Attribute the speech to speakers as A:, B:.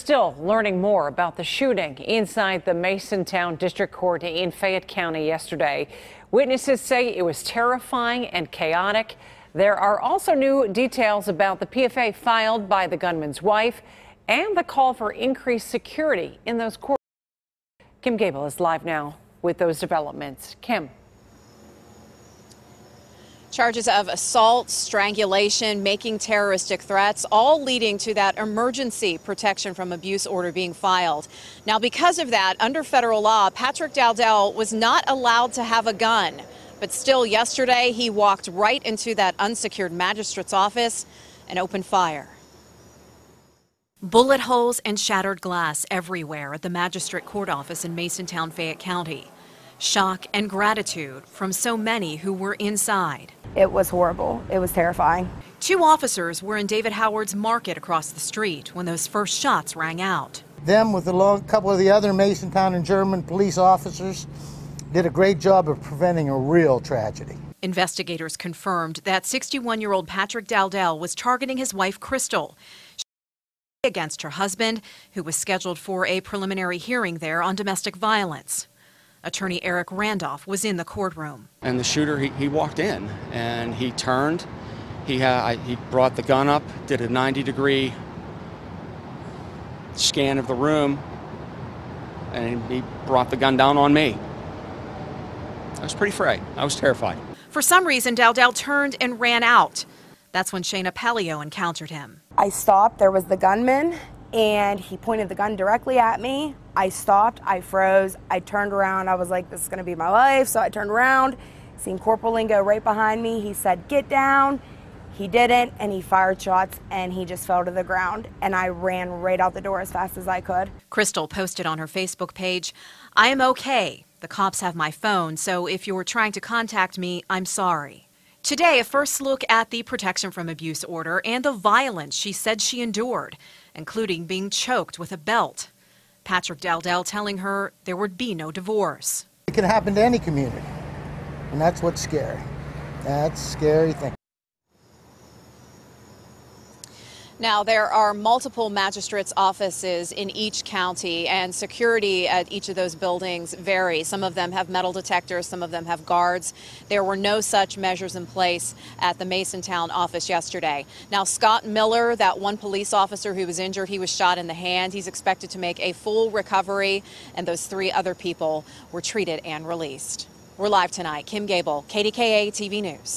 A: still learning more about the shooting inside the Masontown District Court in Fayette County yesterday. Witnesses say it was terrifying and chaotic. There are also new details about the PFA filed by the gunman's wife and the call for increased security in those courts. Kim Gable is live now with those developments. Kim.
B: Charges of assault, strangulation, making terroristic threats, all leading to that emergency protection from abuse order being filed. Now, because of that, under federal law, Patrick Dowdell was not allowed to have a gun. But still, yesterday, he walked right into that unsecured magistrate's office and opened fire. Bullet holes and shattered glass everywhere at the Magistrate Court office in Masontown, Fayette County. Shock and gratitude from so many who were inside.
C: It was horrible. It was terrifying.
B: Two officers were in David Howard's market across the street when those first shots rang out.
D: Them with a couple of the other Masontown and German police officers did a great job of preventing a real tragedy.
B: Investigators confirmed that 61-year-old Patrick Dowdell was targeting his wife, Crystal, against her husband, who was scheduled for a preliminary hearing there on domestic violence. Attorney Eric Randolph was in the courtroom.
E: And the shooter, he walked in and he turned. He brought the gun up, did a 90-degree scan of the room, and he brought the gun down on me. I was pretty afraid. I was terrified.
B: For some reason, Dowdell turned and ran out. That's when Shayna Pellio encountered him.
C: I stopped. There was the gunman, and he pointed the gun directly at me. I stopped. I froze. I turned around. I was like, this is going to be my life. So I turned around, seen Corporal Lingo right behind me. He said, get down. He didn't, and he fired shots, and he just fell to the ground. And I ran right out the door as fast as I could.
B: Crystal posted on her Facebook page, I am okay. The cops have my phone, so if you were trying to contact me, I'm sorry. Today, a first look at the protection from abuse order and the violence she said she endured, including being choked with a belt. Patrick Dowdell telling her there would be no divorce.
D: It can happen to any community, and that's what's scary. That's a scary thing.
B: Now, there are multiple magistrates' offices in each county, and security at each of those buildings varies. Some of them have metal detectors, some of them have guards. There were no such measures in place at the Masontown office yesterday. Now, Scott Miller, that one police officer who was injured, he was shot in the hand. He's expected to make a full recovery, and those three other people were treated and released. We're live tonight. Kim Gable, KDKA-TV News.